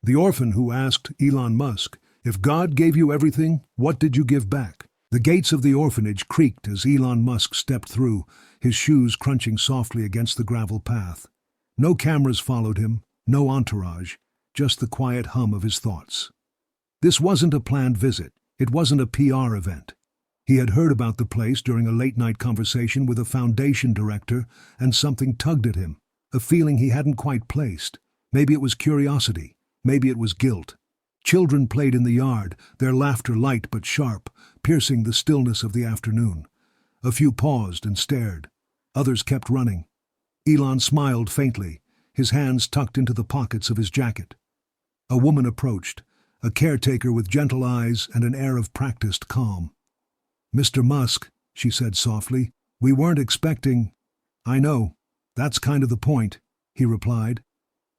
The orphan who asked Elon Musk, "If God gave you everything, what did you give back?" The gates of the orphanage creaked as Elon Musk stepped through, his shoes crunching softly against the gravel path. No cameras followed him, no entourage, just the quiet hum of his thoughts. This wasn't a planned visit. It wasn't a PR event. He had heard about the place during a late-night conversation with a foundation director, and something tugged at him, a feeling he hadn't quite placed. Maybe it was curiosity, maybe it was guilt. Children played in the yard, their laughter light but sharp, piercing the stillness of the afternoon. A few paused and stared. Others kept running. Elon smiled faintly, his hands tucked into the pockets of his jacket. A woman approached, a caretaker with gentle eyes and an air of practiced calm. "Mr. Musk," she said softly, "we weren't expecting—" "I know. That's kind of the point," he replied.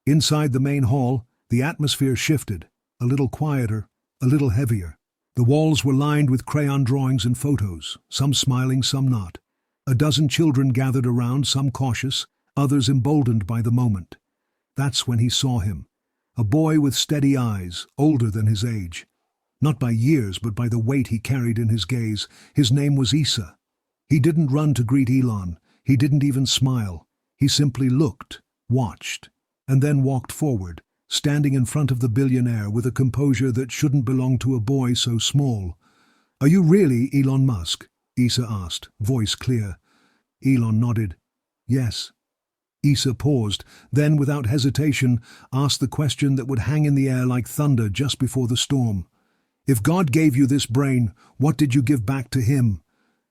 Inside the main hall, the atmosphere shifted, a little quieter, a little heavier. The walls were lined with crayon drawings and photos, some smiling, some not. A dozen children gathered around, some cautious, others emboldened by the moment. That's when he saw him. A boy with steady eyes, older than his age. Not by years, but by the weight he carried in his gaze. His name was Issa. He didn't run to greet Elon. He didn't even smile. He simply looked, watched, and then walked forward, standing in front of the billionaire with a composure that shouldn't belong to a boy so small. "Are you really Elon Musk?" Issa asked, voice clear. Elon nodded. "Yes." Issa paused, then, without hesitation, asked the question that would hang in the air like thunder just before the storm. "If God gave you this brain, what did you give back to him?"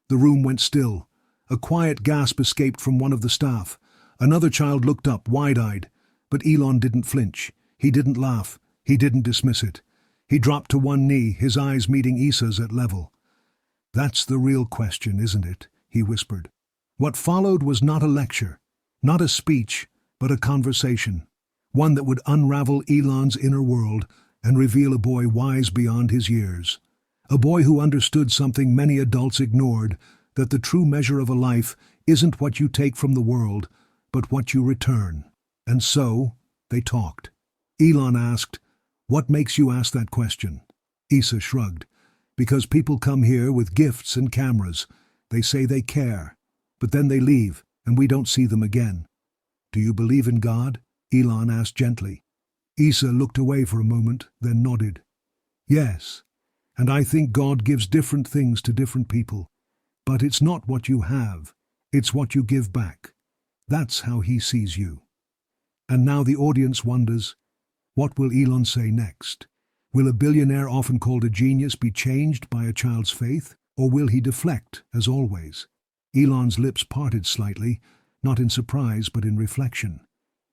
The room went still. A quiet gasp escaped from one of the staff. Another child looked up, wide-eyed. But Elon didn't flinch. He didn't laugh. He didn't dismiss it. He dropped to one knee, his eyes meeting Issa's at level. "That's the real question, isn't it?" he whispered. What followed was not a lecture, not a speech, but a conversation. One that would unravel Elon's inner world and reveal a boy wise beyond his years. A boy who understood something many adults ignored, that the true measure of a life isn't what you take from the world, but what you return. And so, they talked. Elon asked, "What makes you ask that question?" Issa shrugged. "Because people come here with gifts and cameras. They say they care, but then they leave, and we don't see them again." "Do you believe in God?" Elon asked gently. Issa looked away for a moment, then nodded. "Yes, and I think God gives different things to different people. But it's not what you have, it's what you give back. That's how he sees you." And now the audience wonders, what will Elon say next? Will a billionaire often called a genius be changed by a child's faith, or will he deflect, as always? Elon's lips parted slightly, not in surprise but in reflection.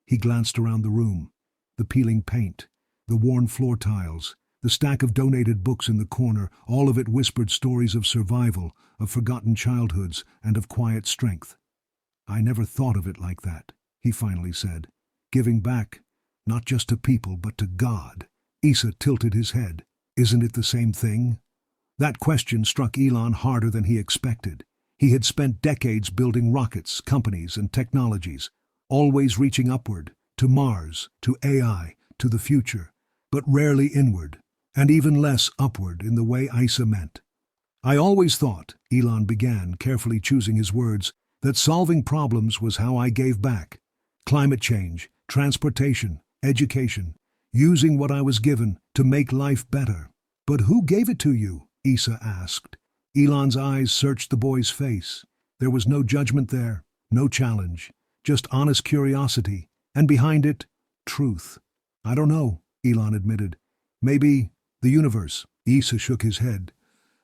He glanced around the room. The peeling paint, the worn floor tiles, the stack of donated books in the corner, all of it whispered stories of survival, of forgotten childhoods, and of quiet strength. "I never thought of it like that," he finally said. "Giving back, not just to people, but to God." Issa tilted his head. "Isn't it the same thing?" That question struck Elon harder than he expected. He had spent decades building rockets, companies, and technologies, always reaching upward, to Mars, to AI, to the future, but rarely inward, and even less upward in the way Issa meant. "I always thought," Elon began, carefully choosing his words, "that solving problems was how I gave back. Climate change, transportation, education, using what I was given to make life better." "But who gave it to you?" Issa asked. Elon's eyes searched the boy's face. There was no judgment there, no challenge, just honest curiosity, and behind it, truth. "I don't know," Elon admitted. "Maybe the universe." Issa shook his head.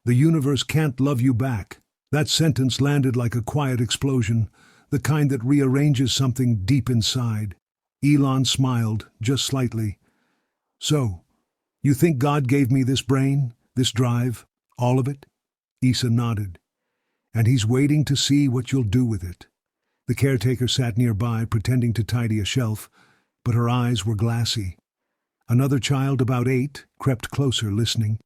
"The universe can't love you back." That sentence landed like a quiet explosion, the kind that rearranges something deep inside. Elon smiled, just slightly. "So, you think God gave me this brain, this drive, all of it?" Issa nodded. "And he's waiting to see what you'll do with it." The caretaker sat nearby, pretending to tidy a shelf, but her eyes were glassy. Another child, about 8, crept closer, listening.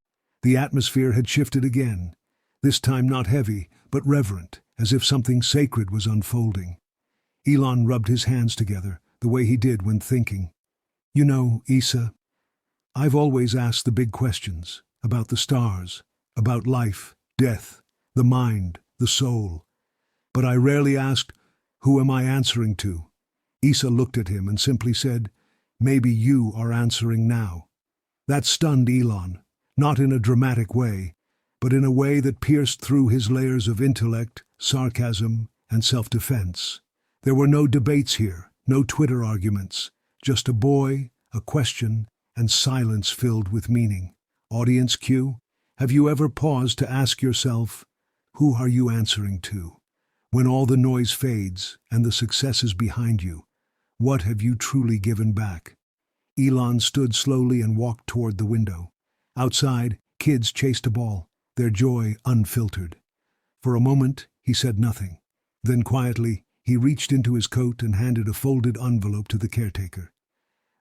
The atmosphere had shifted again, this time not heavy, but reverent, as if something sacred was unfolding. Elon rubbed his hands together, the way he did when thinking. "You know, Issa, I've always asked the big questions, about the stars, about life, death, the mind, the soul. But I rarely asked, who am I answering to? Isa looked at him and simply said, maybe you are answering now. That stunned Elon, not in a dramatic way, but in a way that pierced through his layers of intellect, sarcasm, and self-defense. There were no debates here, no Twitter arguments, just a boy, a question, and silence filled with meaning. Audience cue, have you ever paused to ask yourself, who are you answering to? When all the noise fades and the success is behind you, what have you truly given back? Elon stood slowly and walked toward the window. Outside, kids chased a ball, their joy unfiltered. For a moment, he said nothing. Then quietly, he reached into his coat and handed a folded envelope to the caretaker.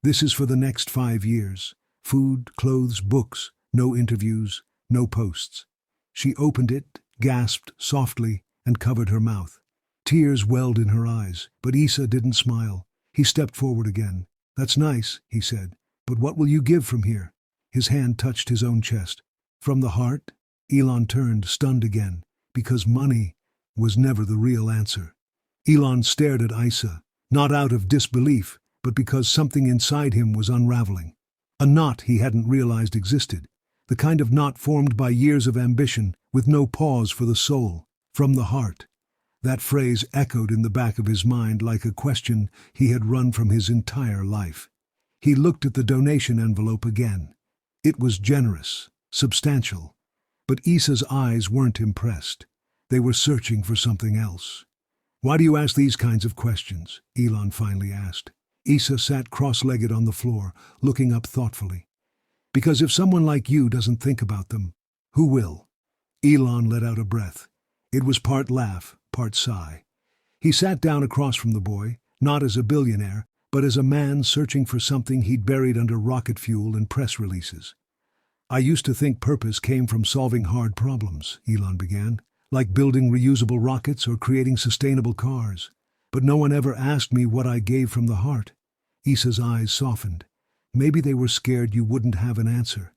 This is for the next 5 years. Food, clothes, books, no interviews, no posts. She opened it, gasped softly, and covered her mouth. Tears welled in her eyes, but Isa didn't smile. He stepped forward again. That's nice, he said, but what will you give from here? His hand touched his own chest. From the heart? Elon turned, stunned again, because money was never the real answer. Elon stared at Isa, not out of disbelief, but because something inside him was unraveling. A knot he hadn't realized existed, the kind of knot formed by years of ambition with no pause for the soul. From the heart. That phrase echoed in the back of his mind like a question he had run from his entire life. He looked at the donation envelope again. It was generous, substantial. But Isa's eyes weren't impressed. They were searching for something else. Why do you ask these kinds of questions? Elon finally asked. Isa sat cross-legged on the floor, looking up thoughtfully. Because if someone like you doesn't think about them, who will? Elon let out a breath. It was part laugh, part sigh. He sat down across from the boy, not as a billionaire, but as a man searching for something he'd buried under rocket fuel and press releases. I used to think purpose came from solving hard problems, Elon began, like building reusable rockets or creating sustainable cars. But no one ever asked me what I gave from the heart. Isa's eyes softened. Maybe they were scared you wouldn't have an answer.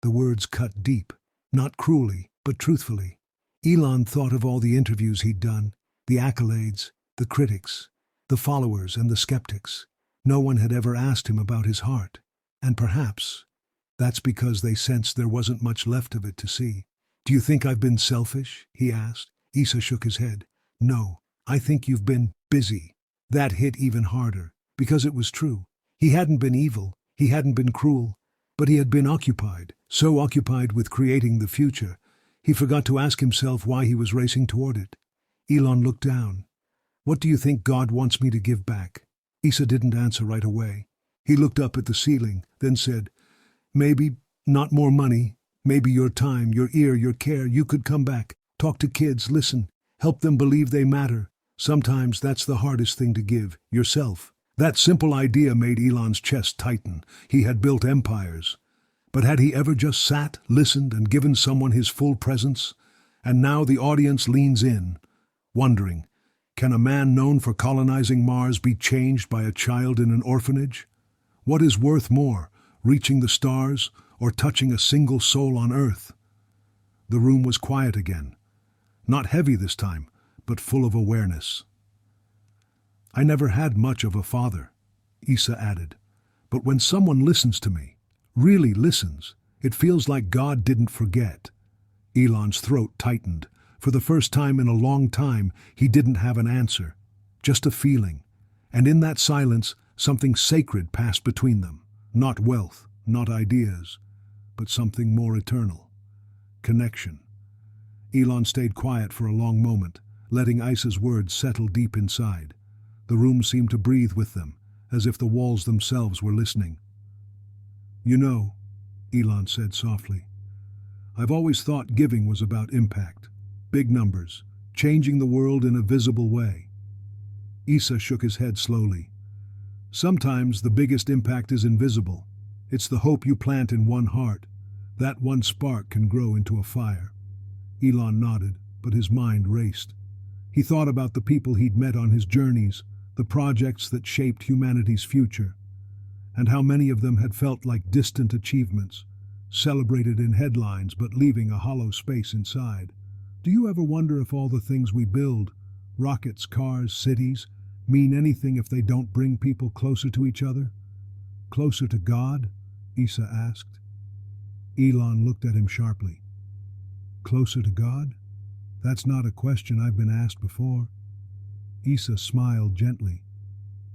The words cut deep, not cruelly, but truthfully. Elon thought of all the interviews he'd done, the accolades, the critics, the followers and the skeptics. No one had ever asked him about his heart. And perhaps that's because they sensed there wasn't much left of it to see. Do you think I've been selfish? He asked. Isa shook his head. No, I think you've been busy. That hit even harder, because it was true. He hadn't been evil, he hadn't been cruel, but he had been occupied, so occupied with creating the future, he forgot to ask himself why he was racing toward it. Elon looked down. What do you think God wants me to give back? Isa didn't answer right away. He looked up at the ceiling, then said, maybe not more money, maybe your time, your ear, your care. You could come back, talk to kids, listen, help them believe they matter. Sometimes that's the hardest thing to give, yourself. That simple idea made Elon's chest tighten. He had built empires. But had he ever just sat, listened, and given someone his full presence? And now the audience leans in, wondering, can a man known for colonizing Mars be changed by a child in an orphanage? What is worth more, reaching the stars or touching a single soul on Earth? The room was quiet again. Not heavy this time, but full of awareness. I never had much of a father, Isa added. But when someone listens to me, really listens, it feels like God didn't forget. Elon's throat tightened. For the first time in a long time, he didn't have an answer, just a feeling. And in that silence, something sacred passed between them. Not wealth, not ideas, but something more eternal. Connection. Elon stayed quiet for a long moment, letting Isa's words settle deep inside. The room seemed to breathe with them, as if the walls themselves were listening. You know, Elon said softly, I've always thought giving was about impact. Big numbers, changing the world in a visible way. Isa shook his head slowly. Sometimes the biggest impact is invisible. It's the hope you plant in one heart. That one spark can grow into a fire. Elon nodded, but his mind raced. He thought about the people he'd met on his journeys, the projects that shaped humanity's future. and how many of them had felt like distant achievements, celebrated in headlines but leaving a hollow space inside. Do you ever wonder if all the things we build, rockets, cars, cities, mean anything if they don't bring people closer to each other? Closer to God? Isa asked. Elon looked at him sharply. Closer to God? That's not a question I've been asked before. Isa smiled gently.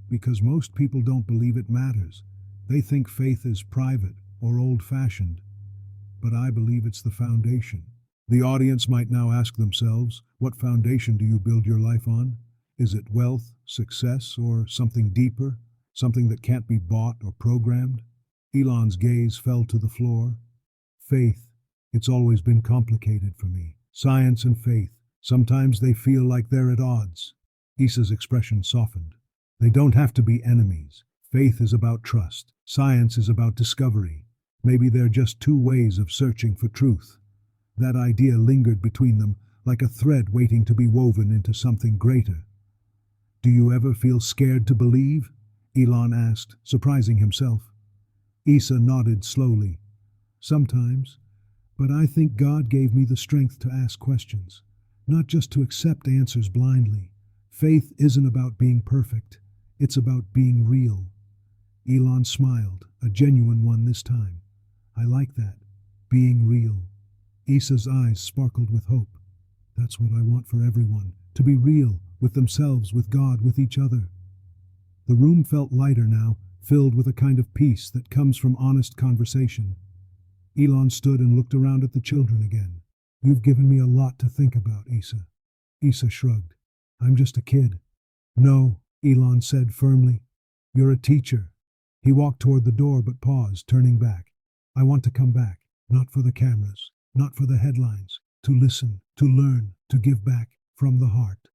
Because most people don't believe it matters. They think faith is private or old-fashioned. But I believe it's the foundation. The audience might now ask themselves, what foundation do you build your life on? Is it wealth, success, or something deeper? Something that can't be bought or programmed? Elon's gaze fell to the floor. Faith. It's always been complicated for me. Science and faith. Sometimes they feel like they're at odds. Isa's expression softened. They don't have to be enemies. Faith is about trust. Science is about discovery. Maybe they're just two ways of searching for truth. That idea lingered between them like a thread waiting to be woven into something greater. Do you ever feel scared to believe? Elon asked, surprising himself. Isa nodded slowly. Sometimes. But I think God gave me the strength to ask questions, not just to accept answers blindly. Faith isn't about being perfect. It's about being real. Elon smiled, a genuine one this time. I like that. Being real. Isa's eyes sparkled with hope. That's what I want for everyone, to be real, with themselves, with God, with each other. The room felt lighter now, filled with a kind of peace that comes from honest conversation. Elon stood and looked around at the children again. You've given me a lot to think about, Isa. Isa shrugged. I'm just a kid. No, Elon said firmly. You're a teacher. He walked toward the door but paused, turning back. I want to come back, not for the cameras, not for the headlines, to listen, to learn, to give back from the heart.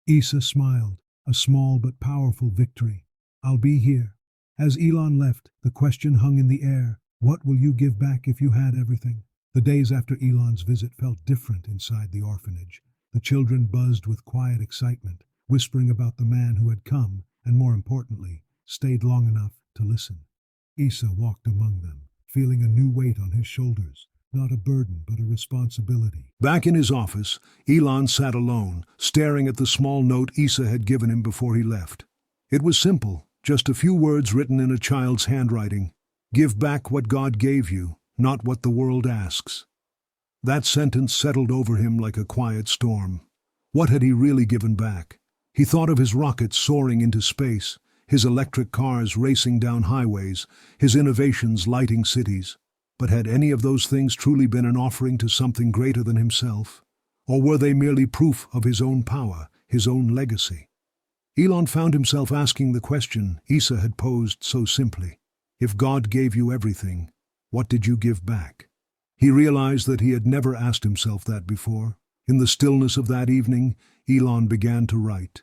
Isa smiled, a small but powerful victory. I'll be here. As Elon left, the question hung in the air. What will you give back if you had everything? The days after Elon's visit felt different inside the orphanage. The children buzzed with quiet excitement, whispering about the man who had come, and more importantly, stayed long enough to listen. Isa walked among them, feeling a new weight on his shoulders, not a burden but a responsibility. Back in his office, Elon sat alone, staring at the small note Isa had given him before he left. It was simple, just a few words written in a child's handwriting. Give back what God gave you, not what the world asks. That sentence settled over him like a quiet storm. What had he really given back? He thought of his rockets soaring into space, his electric cars racing down highways, his innovations lighting cities. But had any of those things truly been an offering to something greater than himself? Or were they merely proof of his own power, his own legacy? Elon found himself asking the question Isa had posed so simply. If God gave you everything, what did you give back? He realized that he had never asked himself that before. In the stillness of that evening, Elon began to write.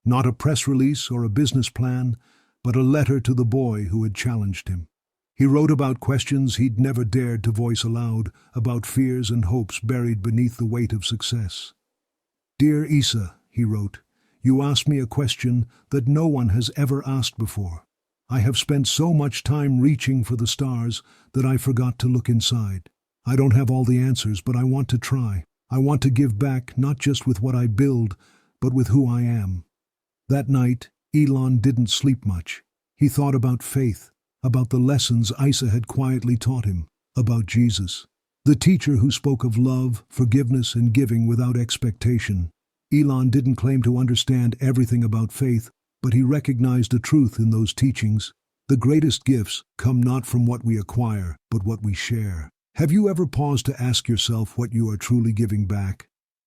Not a press release or a business plan, but a letter to the boy who had challenged him. He wrote about questions he'd never dared to voice aloud, about fears and hopes buried beneath the weight of success. Dear Isa, he wrote, you asked me a question that no one has ever asked before. I have spent so much time reaching for the stars that I forgot to look inside. I don't have all the answers, but I want to try. I want to give back not just with what I build, but with who I am. That night, Elon didn't sleep much. He thought about faith, about the lessons Isa had quietly taught him, about Jesus, the teacher who spoke of love, forgiveness, and giving without expectation. Elon didn't claim to understand everything about faith, but he recognized a truth in those teachings. The greatest gifts come not from what we acquire, but what we share. Have you ever paused to ask yourself what you are truly giving back?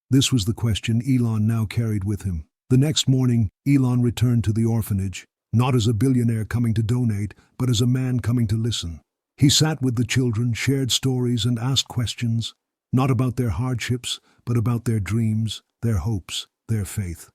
This was the question Elon now carried with him. The next morning, Elon returned to the orphanage, not as a billionaire coming to donate, but as a man coming to listen. He sat with the children, shared stories, and asked questions, not about their hardships, but about their dreams, their hopes, their faith.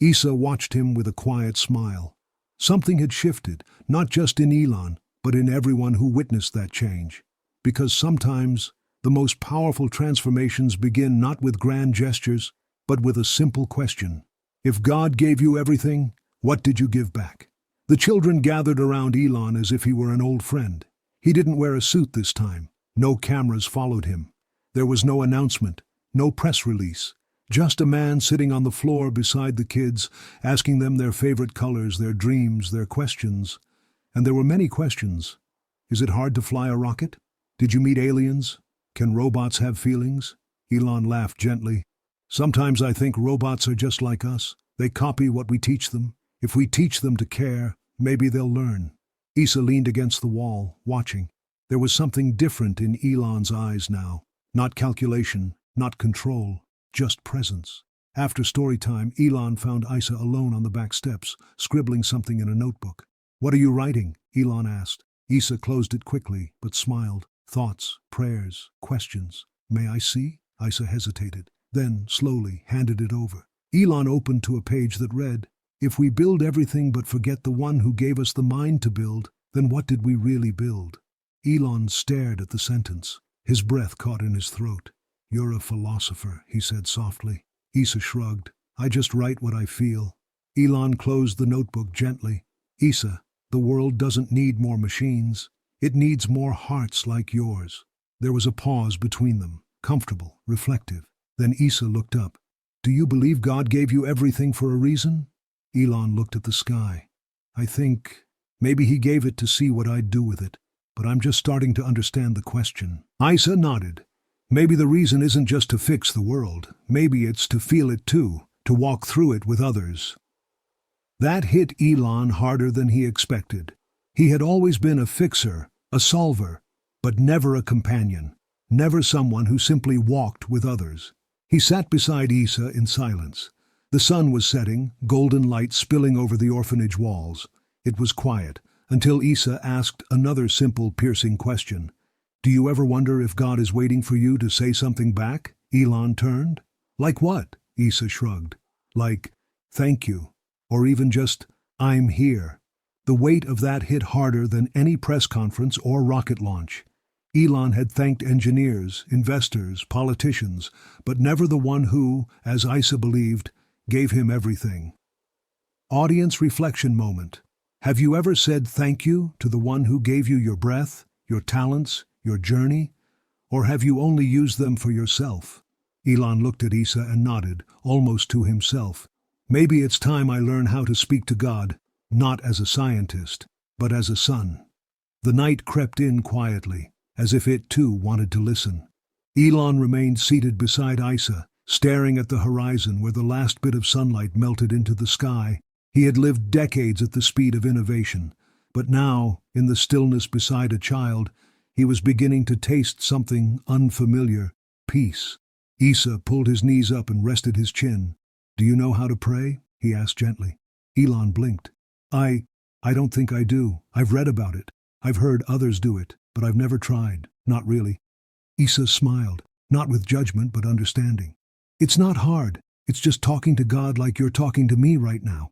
Isa watched him with a quiet smile. Something had shifted, not just in Elon, but in everyone who witnessed that change. Because sometimes, the most powerful transformations begin not with grand gestures, but with a simple question. If God gave you everything, what did you give back? The children gathered around Elon as if he were an old friend. He didn't wear a suit this time. No cameras followed him. There was no announcement, no press release. Just a man sitting on the floor beside the kids, asking them their favorite colors, their dreams, their questions. And there were many questions. Is it hard to fly a rocket? Did you meet aliens? Can robots have feelings? Elon laughed gently. Sometimes I think robots are just like us. They copy what we teach them. If we teach them to care, maybe they'll learn. Isa leaned against the wall, watching. There was something different in Elon's eyes now. Not calculation, not control, just presence. After story time, Elon found Isa alone on the back steps, scribbling something in a notebook. "What are you writing?" Elon asked. Isa closed it quickly, but smiled. Thoughts, prayers, questions. "May I see?" Isa hesitated, then, slowly, handed it over. Elon opened to a page that read, "If we build everything but forget the one who gave us the mind to build, then what did we really build?" Elon stared at the sentence. His breath caught in his throat. "You're a philosopher," he said softly. Isa shrugged. "I just write what I feel." Elon closed the notebook gently. "Isa, the world doesn't need more machines. It needs more hearts like yours." There was a pause between them, comfortable, reflective. Then Isa looked up. "Do you believe God gave you everything for a reason?" Elon looked at the sky. "I think maybe he gave it to see what I'd do with it, but I'm just starting to understand the question." Isa nodded. "Maybe the reason isn't just to fix the world. Maybe it's to feel it too, to walk through it with others." That hit Elon harder than he expected. He had always been a fixer, a solver, but never a companion, never someone who simply walked with others. He sat beside Isa in silence. The sun was setting, golden light spilling over the orphanage walls. It was quiet, until Isa asked another simple, piercing question. "Do you ever wonder if God is waiting for you to say something back?" Elon turned. "Like what?" Isa shrugged. "Like, thank you. Or even just, I'm here." The weight of that hit harder than any press conference or rocket launch. Elon had thanked engineers, investors, politicians, but never the one who, as Isa believed, gave him everything. Audience reflection moment. Have you ever said thank you to the one who gave you your breath, your talents, your journey? Or have you only used them for yourself? Elon looked at Isa and nodded, almost to himself. "Maybe it's time I learn how to speak to God, not as a scientist, but as a son." The night crept in quietly, as if it too wanted to listen. Elon remained seated beside Isa, staring at the horizon where the last bit of sunlight melted into the sky. He had lived decades at the speed of innovation, but now, in the stillness beside a child, he was beginning to taste something unfamiliar: peace. Isa pulled his knees up and rested his chin. "Do you know how to pray?" he asked gently. Elon blinked. I don't think I do. I've read about it. I've heard others do it, but I've never tried. Not really." Isa smiled, not with judgment but understanding. "It's not hard. It's just talking to God like you're talking to me right now."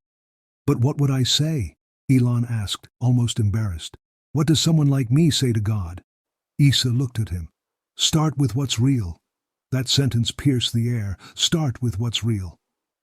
"But what would I say?" Elon asked, almost embarrassed. "What does someone like me say to God?" Isa looked at him. "Start with what's real." That sentence pierced the air. Start with what's real.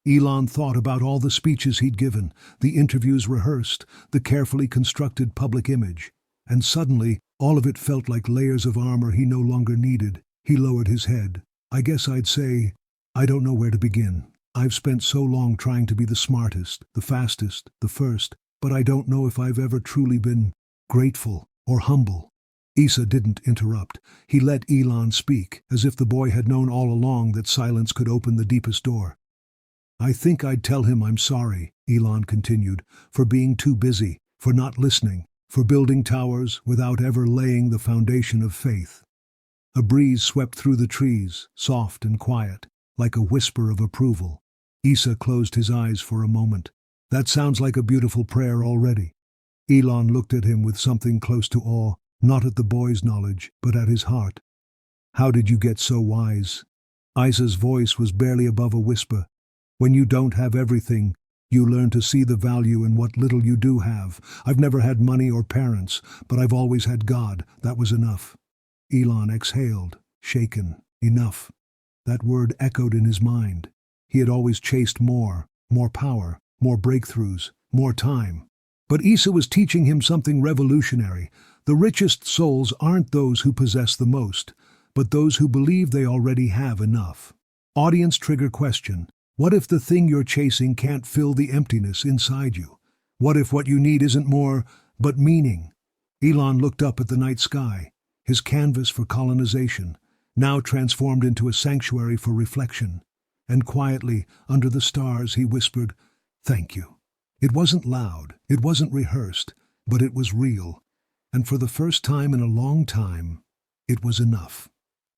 Elon thought about all the speeches he'd given, the interviews rehearsed, the carefully constructed public image. And suddenly, all of it felt like layers of armor he no longer needed. He lowered his head. "I guess I'd say, I don't know where to begin. I've spent so long trying to be the smartest, the fastest, the first, but I don't know if I've ever truly been grateful or humble." Isa didn't interrupt. He let Elon speak, as if the boy had known all along that silence could open the deepest door. "I think I'd tell him I'm sorry," Elon continued, "for being too busy, for not listening, for building towers without ever laying the foundation of faith." A breeze swept through the trees, soft and quiet, like a whisper of approval. Isa closed his eyes for a moment. "That sounds like a beautiful prayer already." Elon looked at him with something close to awe, not at the boy's knowledge, but at his heart. "How did you get so wise?" Isa's voice was barely above a whisper. "When you don't have everything, you learn to see the value in what little you do have. I've never had money or parents, but I've always had God. That was enough." Elon exhaled, shaken. Enough. That word echoed in his mind. He had always chased more power, more breakthroughs, more time. But Isa was teaching him something revolutionary. The richest souls aren't those who possess the most, but those who believe they already have enough. Audience trigger question. What if the thing you're chasing can't fill the emptiness inside you? What if what you need isn't more, but meaning? Elon looked up at the night sky, his canvas for colonization, now transformed into a sanctuary for reflection. And quietly, under the stars, he whispered, "Thank you." It wasn't loud, it wasn't rehearsed, but it was real. And for the first time in a long time, it was enough.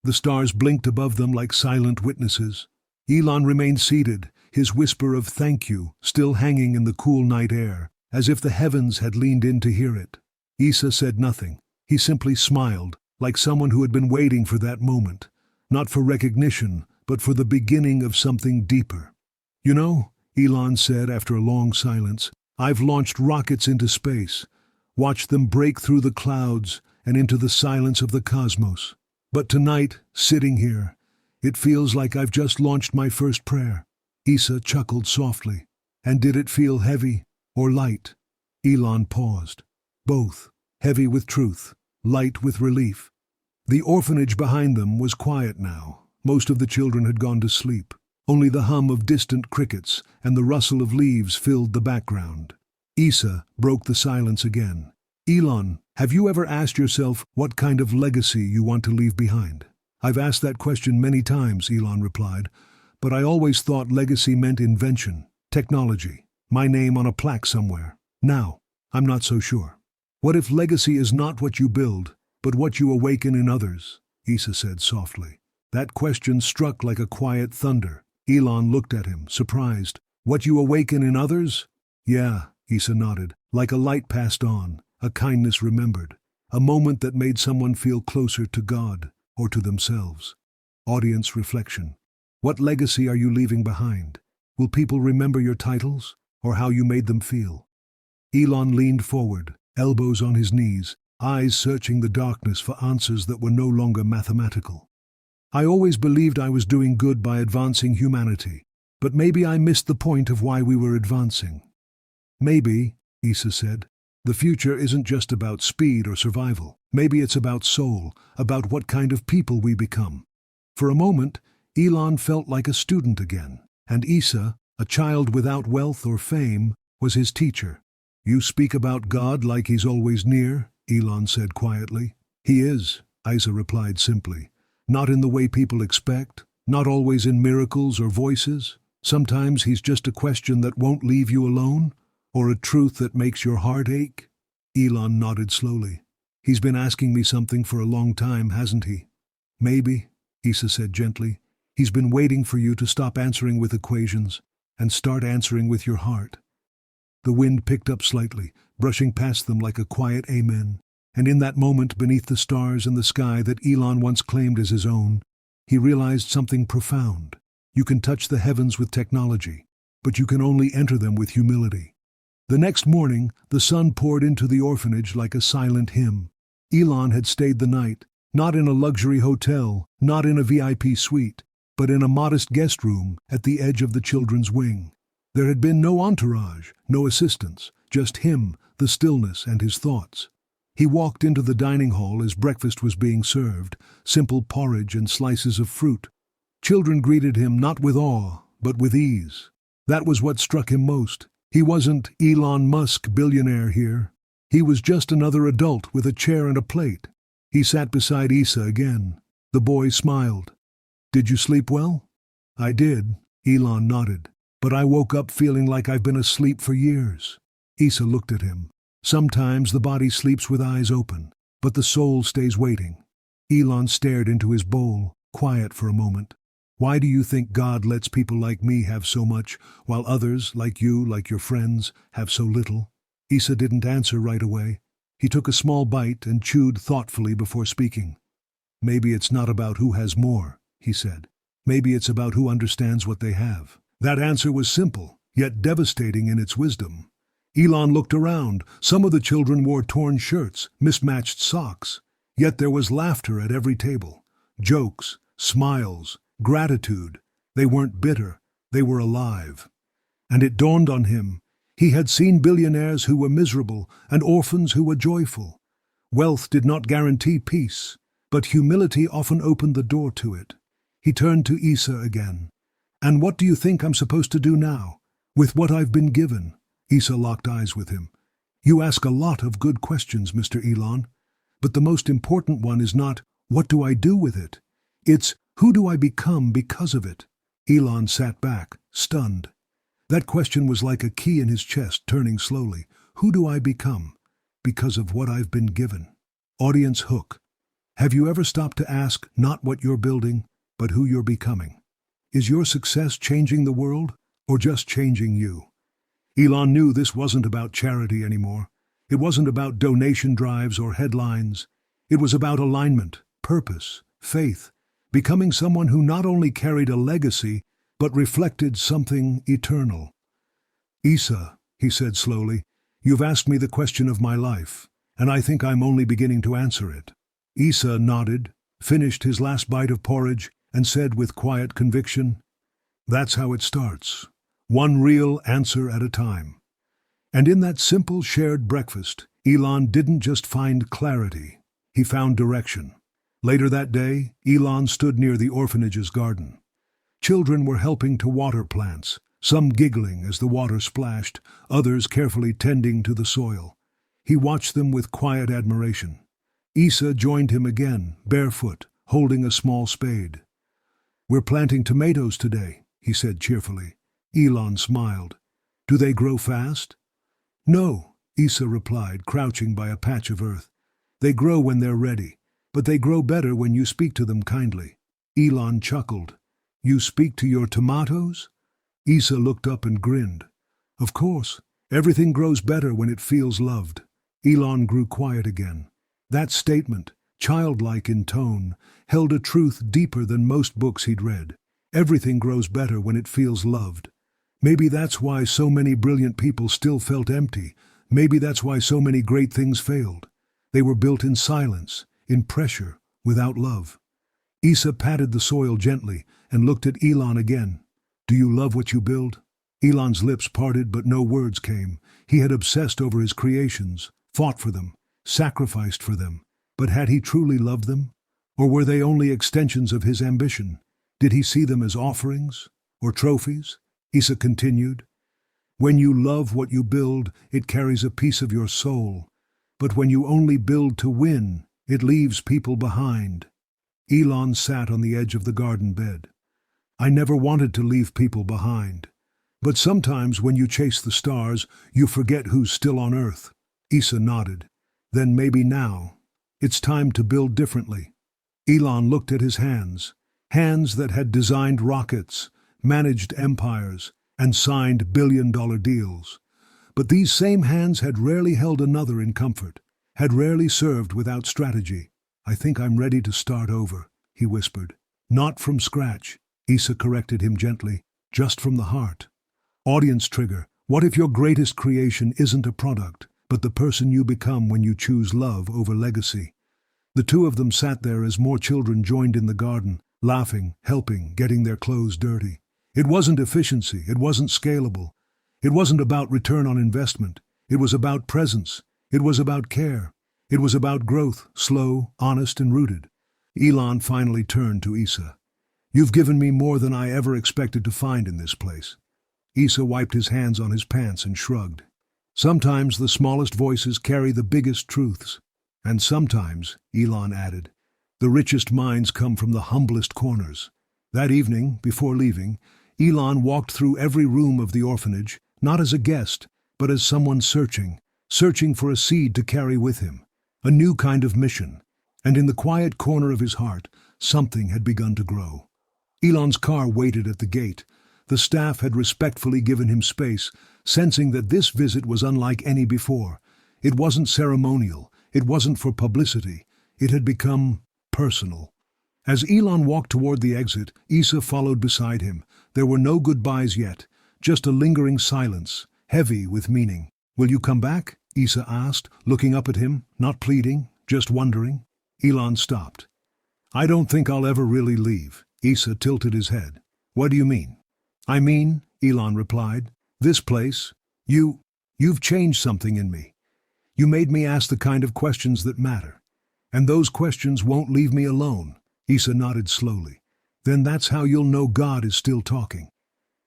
The stars blinked above them like silent witnesses. Elon remained seated, his whisper of thank you still hanging in the cool night air, as if the heavens had leaned in to hear it. Isa said nothing. He simply smiled, like someone who had been waiting for that moment, not for recognition, but for the beginning of something deeper. "You know," Elon said after a long silence, "I've launched rockets into space, watched them break through the clouds and into the silence of the cosmos. But tonight, sitting here, it feels like I've just launched my first prayer." Isa chuckled softly. "And did it feel heavy or light?" Elon paused. "Both. Heavy with truth, light with relief." The orphanage behind them was quiet now. Most of the children had gone to sleep. Only the hum of distant crickets and the rustle of leaves filled the background. Isa broke the silence again. "Elon, have you ever asked yourself what kind of legacy you want to leave behind?" "I've asked that question many times," Elon replied, "but I always thought legacy meant invention, technology, my name on a plaque somewhere. Now, I'm not so sure." "What if legacy is not what you build, but what you awaken in others?" Isa said softly. That question struck like a quiet thunder. Elon looked at him, surprised. "What you awaken in others?" "Yeah," Isa nodded, "like a light passed on, a kindness remembered, a moment that made someone feel closer to God or to themselves." Audience reflection. What legacy are you leaving behind? Will people remember your titles or how you made them feel? Elon leaned forward, elbows on his knees, eyes searching the darkness for answers that were no longer mathematical. "I always believed I was doing good by advancing humanity, but maybe I missed the point of why we were advancing." "Maybe," Isa said, "the future isn't just about speed or survival. Maybe it's about soul, about what kind of people we become." For a moment, Elon felt like a student again, and Isa, a child without wealth or fame, was his teacher. "You speak about God like he's always near," Elon said quietly. "He is," Isa replied simply. "Not in the way people expect, not always in miracles or voices. Sometimes he's just a question that won't leave you alone, or a truth that makes your heart ache." Elon nodded slowly. "He's been asking me something for a long time, hasn't he?" "Maybe," Isa said gently. "He's been waiting for you to stop answering with equations and start answering with your heart." The wind picked up slightly, brushing past them like a quiet amen. And in that moment, beneath the stars and the sky that Elon once claimed as his own, he realized something profound. You can touch the heavens with technology, but you can only enter them with humility. The next morning, the sun poured into the orphanage like a silent hymn. Elon had stayed the night, not in a luxury hotel, not in a VIP suite, but in a modest guest room at the edge of the children's wing. There had been no entourage, no assistants, just him, the stillness, and his thoughts. He walked into the dining hall as breakfast was being served, simple porridge and slices of fruit. Children greeted him not with awe, but with ease. That was what struck him most. He wasn't Elon Musk, billionaire here. He was just another adult with a chair and a plate. He sat beside Isa again. The boy smiled. "Did you sleep well?" "I did," Elon nodded. "But I woke up feeling like I've been asleep for years." Isa looked at him. "Sometimes the body sleeps with eyes open, but the soul stays waiting." Elon stared into his bowl, quiet for a moment. "Why do you think God lets people like me have so much, while others, like you, like your friends, have so little?" Isa didn't answer right away. He took a small bite and chewed thoughtfully before speaking. "Maybe it's not about who has more," he said. "Maybe it's about who understands what they have." That answer was simple, yet devastating in its wisdom. Elon looked around. Some of the children wore torn shirts, mismatched socks. Yet there was laughter at every table. Jokes, smiles, gratitude. They weren't bitter, they were alive. And it dawned on him, He had seen billionaires who were miserable and orphans who were joyful. Wealth did not guarantee peace, but humility often opened the door to it. He turned to Isa again. "And what do you think I'm supposed to do now, with what I've been given?" Isa locked eyes with him. "You ask a lot of good questions, Mr. Elon. But the most important one is not, what do I do with it? It's, who do I become because of it?" Elon sat back, stunned. That question was like a key in his chest, turning slowly. Who do I become because of what I've been given? Audience hook. Have you ever stopped to ask not what you're building, but who you're becoming? Is your success changing the world, or just changing you? Elon knew this wasn't about charity anymore. It wasn't about donation drives or headlines. It was about alignment, purpose, faith, becoming someone who not only carried a legacy, but reflected something eternal. "Isa," he said slowly, "you've asked me the question of my life, and I think I'm only beginning to answer it." Isa nodded, finished his last bite of porridge, and said with quiet conviction, "That's how it starts, one real answer at a time." And in that simple shared breakfast, Elon didn't just find clarity, he found direction. Later that day, Elon stood near the orphanage's garden. Children were helping to water plants, some giggling as the water splashed, others carefully tending to the soil. He watched them with quiet admiration. Isa joined him again, barefoot, holding a small spade. "We're planting tomatoes today," he said cheerfully. Elon smiled. "Do they grow fast?" "No," Isa replied, crouching by a patch of earth. "They grow when they're ready, but they grow better when you speak to them kindly." Elon chuckled. "You speak to your tomatoes?" Isa looked up and grinned. "Of course, everything grows better when it feels loved." Elon grew quiet again. That statement, childlike in tone, held a truth deeper than most books he'd read. Everything grows better when it feels loved. Maybe that's why so many brilliant people still felt empty. Maybe that's why so many great things failed. They were built in silence, in pressure, without love. Isa patted the soil gently and looked at Elon again. "Do you love what you build?" Elon's lips parted, but no words came. He had obsessed over his creations, fought for them, sacrificed for them. But had he truly loved them? Or were they only extensions of his ambition? Did he see them as offerings or trophies? Isa continued, "When you love what you build, it carries a piece of your soul. But when you only build to win, it leaves people behind." Elon sat on the edge of the garden bed. "I never wanted to leave people behind. But sometimes when you chase the stars, you forget who's still on Earth." Isa nodded. "Then maybe now, it's time to build differently." Elon looked at his hands, hands that had designed rockets, managed empires, and signed billion-dollar deals. But these same hands had rarely held another in comfort, had rarely served without strategy. "I think I'm ready to start over," he whispered. "Not from scratch," Isa corrected him gently, "just from the heart." Audience trigger. What if your greatest creation isn't a product, but the person you become when you choose love over legacy? The two of them sat there as more children joined in the garden, laughing, helping, getting their clothes dirty. It wasn't efficiency, it wasn't scalable. It wasn't about return on investment. It was about presence. It was about care. It was about growth, slow, honest, and rooted. Elon finally turned to Isa. "You've given me more than I ever expected to find in this place." Isa wiped his hands on his pants and shrugged. "Sometimes the smallest voices carry the biggest truths. And sometimes," Elon added, "the richest minds come from the humblest corners." That evening, before leaving, Elon walked through every room of the orphanage, not as a guest, but as someone searching for a seed to carry with him, a new kind of mission. And in the quiet corner of his heart, something had begun to grow. Elon's car waited at the gate. The staff had respectfully given him space, sensing that this visit was unlike any before. It wasn't ceremonial, it wasn't for publicity, it had become personal. As Elon walked toward the exit, Isa followed beside him. There were no goodbyes yet, just a lingering silence, heavy with meaning. "Will you come back?" Isa asked, looking up at him, not pleading, just wondering. Elon stopped. "I don't think I'll ever really leave." Isa tilted his head. "What do you mean?" "I mean," Elon replied, "this place. You You've changed something in me. You made me ask the kind of questions that matter. And those questions won't leave me alone." Isa nodded slowly. "Then that's how you'll know God is still talking."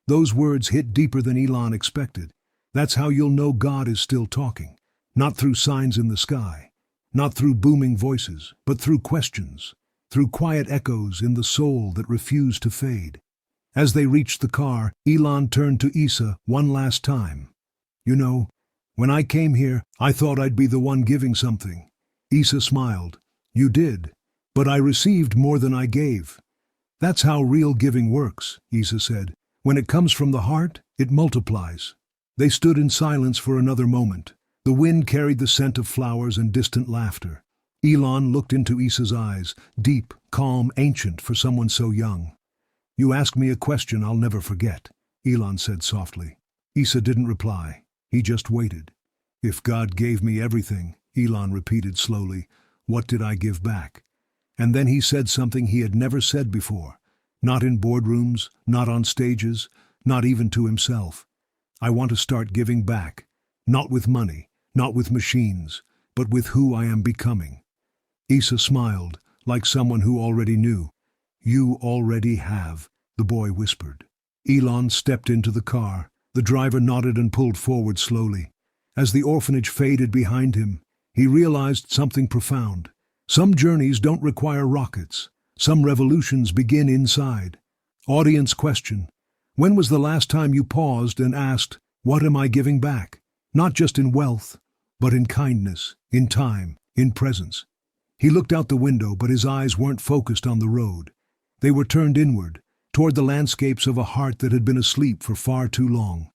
Those words hit deeper than Elon expected. That's how you'll know God is still talking. Not through signs in the sky, not through booming voices, but through questions, through quiet echoes in the soul that refuse to fade. As they reached the car, Elon turned to Isa one last time. "You know, when I came here, I thought I'd be the one giving something." Isa smiled. "You did, but I received more than I gave." "That's how real giving works," Isa said. "When it comes from the heart, it multiplies." They stood in silence for another moment. The wind carried the scent of flowers and distant laughter. Elon looked into Isa's eyes, deep, calm, ancient for someone so young. "You ask me a question I'll never forget," Elon said softly. Isa didn't reply. He just waited. "If God gave me everything," Elon repeated slowly, "what did I give back?" And then he said something he had never said before. Not in boardrooms, not on stages, not even to himself. "I want to start giving back. Not with money, not with machines, but with who I am becoming." Isa smiled, like someone who already knew. "You already have," the boy whispered. Elon stepped into the car. The driver nodded and pulled forward slowly. As the orphanage faded behind him, he realized something profound. Some journeys don't require rockets. Some revolutions begin inside. Audience question: when was the last time you paused and asked, "What am I giving back?" Not just in wealth, but in kindness, in time, in presence. He looked out the window, but his eyes weren't focused on the road. They were turned inward, toward the landscapes of a heart that had been asleep for far too long.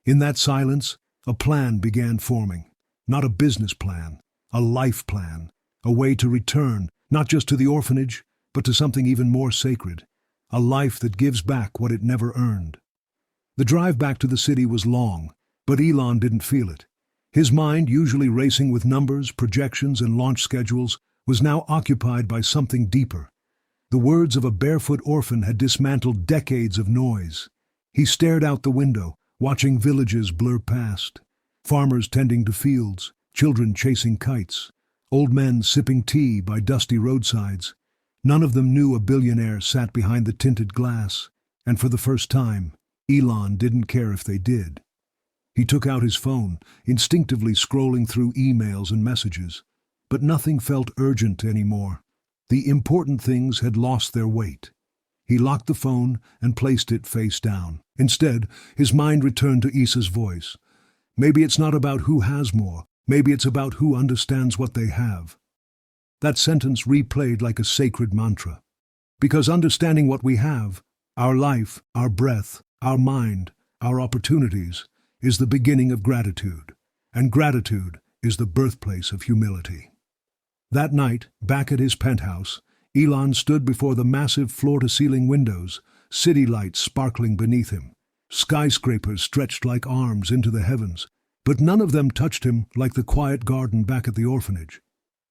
In that silence, a plan began forming. Not a business plan, a life plan. A way to return, not just to the orphanage, but to something even more sacred. A life that gives back what it never earned. The drive back to the city was long, but Elon didn't feel it. His mind, usually racing with numbers, projections, and launch schedules, was now occupied by something deeper. The words of a barefoot orphan had dismantled decades of noise. He stared out the window, watching villages blur past. Farmers tending to fields, children chasing kites, old men sipping tea by dusty roadsides. None of them knew a billionaire sat behind the tinted glass, and for the first time, Elon didn't care if they did. He took out his phone, instinctively scrolling through emails and messages. But nothing felt urgent anymore. The important things had lost their weight. He locked the phone and placed it face down. Instead, his mind returned to Isa's voice. "Maybe it's not about who has more. Maybe it's about who understands what they have." That sentence replayed like a sacred mantra. Because understanding what we have, our life, our breath, our mind, our opportunities, is the beginning of gratitude. And gratitude is the birthplace of humility. That night, back at his penthouse, Elon stood before the massive floor-to-ceiling windows, city lights sparkling beneath him. Skyscrapers stretched like arms into the heavens, but none of them touched him like the quiet garden back at the orphanage.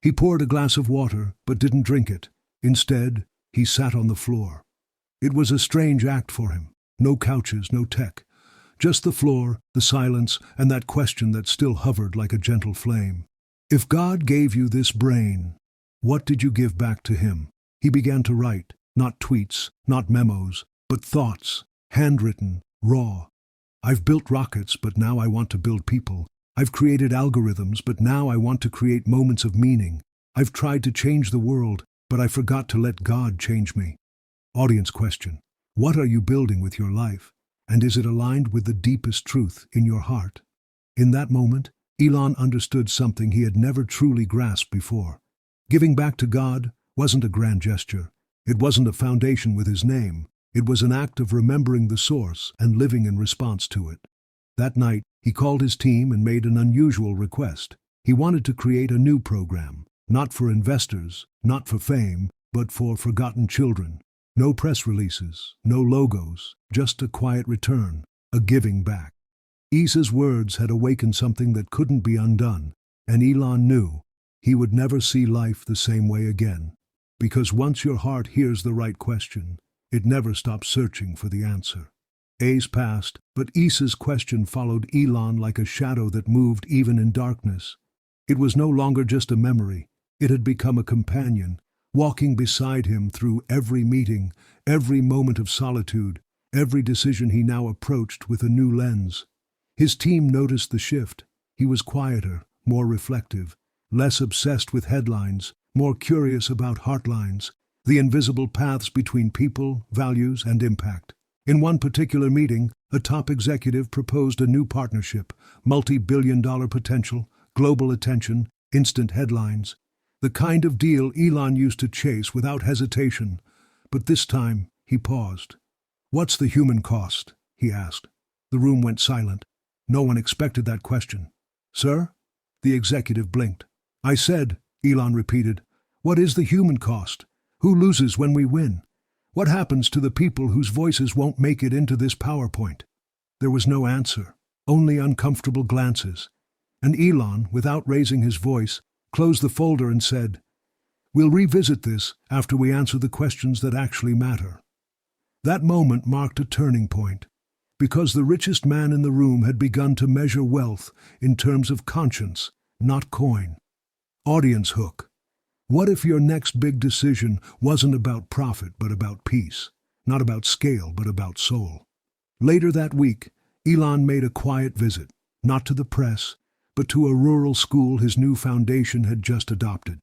He poured a glass of water, but didn't drink it. Instead, he sat on the floor. It was a strange act for him. No couches, no tech. Just the floor, the silence, and that question that still hovered like a gentle flame. If God gave you this brain, what did you give back to him? He began to write, not tweets, not memos, but thoughts, handwritten, raw. "I've built rockets, but now I want to build people. I've created algorithms, but now I want to create moments of meaning. I've tried to change the world, but I forgot to let God change me." Audience question: what are you building with your life? And is it aligned with the deepest truth in your heart? In that moment, Elon understood something he had never truly grasped before. Giving back to God wasn't a grand gesture. It wasn't a foundation with his name. It was an act of remembering the source and living in response to it. That night, he called his team and made an unusual request. He wanted to create a new program, not for investors, not for fame, but for forgotten children. No press releases, no logos, just a quiet return, a giving back. Isa's words had awakened something that couldn't be undone, and Elon knew he would never see life the same way again. Because once your heart hears the right question, it never stops searching for the answer. Days passed, but Isa's question followed Elon like a shadow that moved even in darkness. It was no longer just a memory. It had become a companion, walking beside him through every meeting, every moment of solitude, every decision he now approached with a new lens. His team noticed the shift. He was quieter, more reflective, less obsessed with headlines, more curious about heartlines, the invisible paths between people, values, and impact. In one particular meeting, a top executive proposed a new partnership, multi-billion-dollar potential, global attention, instant headlines. The kind of deal Elon used to chase without hesitation. But this time, he paused. "What's the human cost?" he asked. The room went silent. No one expected that question. "Sir?" The executive blinked. "I said," Elon repeated, "what is the human cost? Who loses when we win? What happens to the people whose voices won't make it into this PowerPoint?" There was no answer, only uncomfortable glances. And Elon, without raising his voice, closed the folder and said, "We'll revisit this after we answer the questions that actually matter." That moment marked a turning point, because the richest man in the room had begun to measure wealth in terms of conscience, not coin. Audience hook. What if your next big decision wasn't about profit but about peace, not about scale but about soul? Later that week, Elon made a quiet visit, not to the press, but to a rural school his new foundation had just adopted.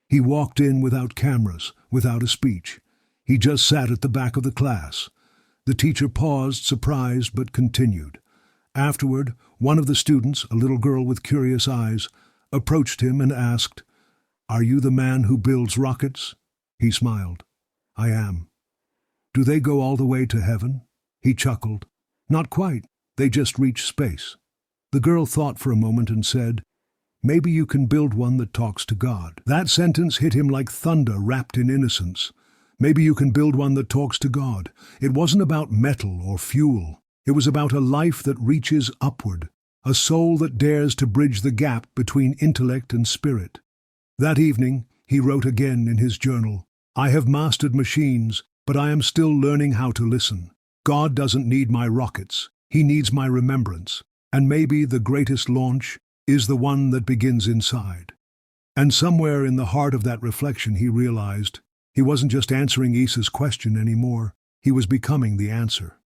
He walked in without cameras, without a speech. He just sat at the back of the class. The teacher paused, surprised, but continued. Afterward, one of the students, a little girl with curious eyes, approached him and asked, "Are you the man who builds rockets?" He smiled. "I am." "Do they go all the way to heaven?" He chuckled. "Not quite. They just reach space." The girl thought for a moment and said, "Maybe you can build one that talks to God." That sentence hit him like thunder wrapped in innocence. Maybe you can build one that talks to God. It wasn't about metal or fuel. It was about a life that reaches upward, a soul that dares to bridge the gap between intellect and spirit. That evening, he wrote again in his journal, "I have mastered machines, but I am still learning how to listen. God doesn't need my rockets. He needs my remembrance. And maybe the greatest launch is the one that begins inside." And somewhere in the heart of that reflection he realized he wasn't just answering Isa's question anymore, he was becoming the answer.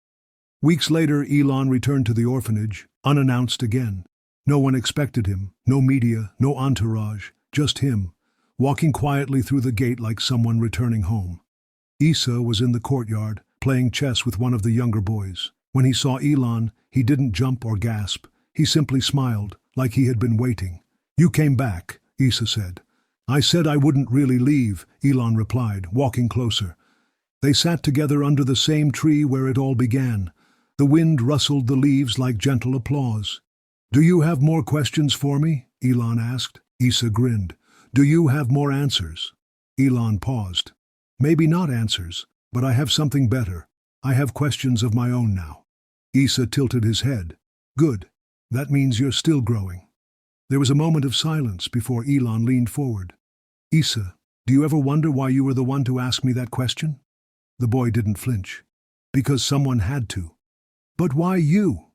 Weeks later, Elon returned to the orphanage, unannounced again. No one expected him, no media, no entourage, just him, walking quietly through the gate like someone returning home. Isa was in the courtyard, playing chess with one of the younger boys. When he saw Elon, he didn't jump or gasp. He simply smiled, like he had been waiting. "You came back," Isa said. "I said I wouldn't really leave," Elon replied, walking closer. They sat together under the same tree where it all began. The wind rustled the leaves like gentle applause. "Do you have more questions for me?" Elon asked. Isa grinned. "Do you have more answers?" Elon paused. "Maybe not answers, but I have something better. I have questions of my own now." Isa tilted his head. "Good. That means you're still growing." There was a moment of silence before Elon leaned forward. "Isa, do you ever wonder why you were the one to ask me that question?" The boy didn't flinch. "Because someone had to." "But why you?"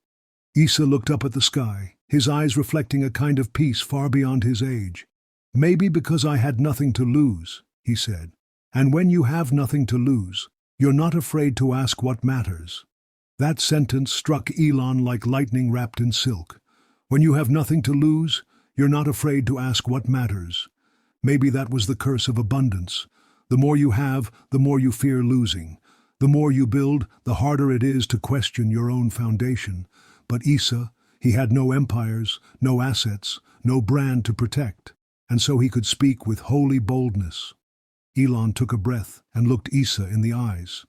Isa looked up at the sky, his eyes reflecting a kind of peace far beyond his age. "Maybe because I had nothing to lose," he said. "And when you have nothing to lose, you're not afraid to ask what matters." That sentence struck Elon like lightning wrapped in silk. When you have nothing to lose, you're not afraid to ask what matters. Maybe that was the curse of abundance. The more you have, the more you fear losing. The more you build, the harder it is to question your own foundation. But Isa, he had no empires, no assets, no brand to protect, and so he could speak with holy boldness. Elon took a breath and looked Isa in the eyes.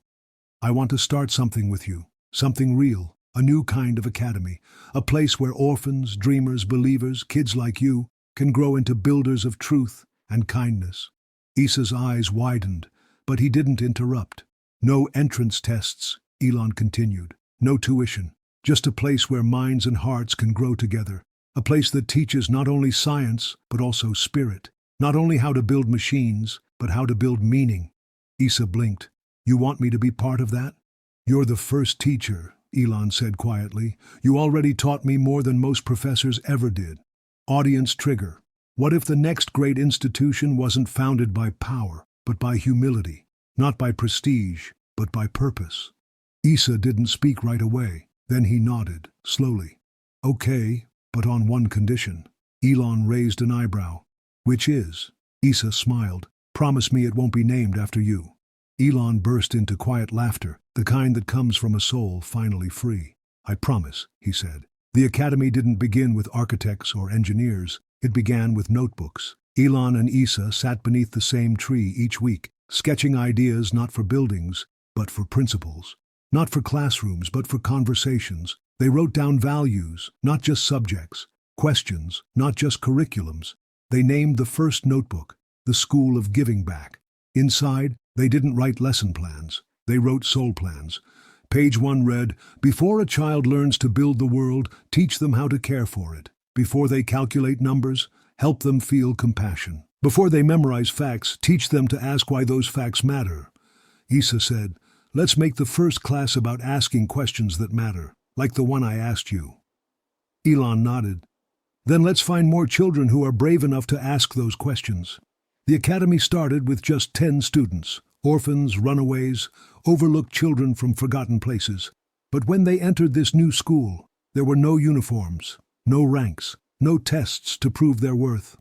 "I want to start something with you. Something real, a new kind of academy, a place where orphans, dreamers, believers, kids like you, can grow into builders of truth and kindness." Isa's eyes widened, but he didn't interrupt. "No entrance tests," Elon continued. "No tuition. Just a place where minds and hearts can grow together. A place that teaches not only science, but also spirit. Not only how to build machines, but how to build meaning." Isa blinked. "You want me to be part of that?" "You're the first teacher," Elon said quietly. You already taught me more than most professors ever did. Audience trigger. What if the next great institution wasn't founded by power, but by humility? Not by prestige, but by purpose. Isa didn't speak right away. Then he nodded, slowly. Okay, but on one condition. Elon raised an eyebrow. Which is? Isa smiled. Promise me it won't be named after you. Elon burst into quiet laughter, the kind that comes from a soul finally free. I promise, he said. The academy didn't begin with architects or engineers. It began with notebooks. Elon and Isa sat beneath the same tree each week, sketching ideas not for buildings, but for principles. Not for classrooms, but for conversations. They wrote down values, not just subjects. Questions, not just curriculums. They named the first notebook, the School of Giving Back. Inside, they didn't write lesson plans. They wrote soul plans. Page 1 read, Before a child learns to build the world, teach them how to care for it. Before they calculate numbers, help them feel compassion. Before they memorize facts, teach them to ask why those facts matter. Isa said, Let's make the first class about asking questions that matter, like the one I asked you. Elon nodded. Then let's find more children who are brave enough to ask those questions. The academy started with just 10 students, orphans, runaways, overlooked children from forgotten places. But when they entered this new school, there were no uniforms, no ranks, no tests to prove their worth.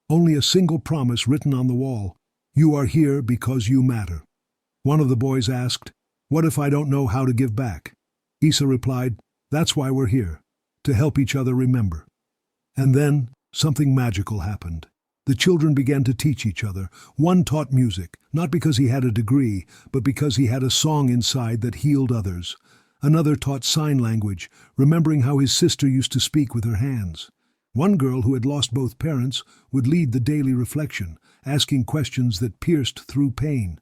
Only a single promise written on the wall. You are here because you matter. One of the boys asked, What if I don't know how to give back? Isa replied, That's why we're here, to help each other remember. And then, something magical happened. The children began to teach each other. One taught music, not because he had a degree, but because he had a song inside that healed others. Another taught sign language, remembering how his sister used to speak with her hands. One girl who had lost both parents would lead the daily reflection, asking questions that pierced through pain.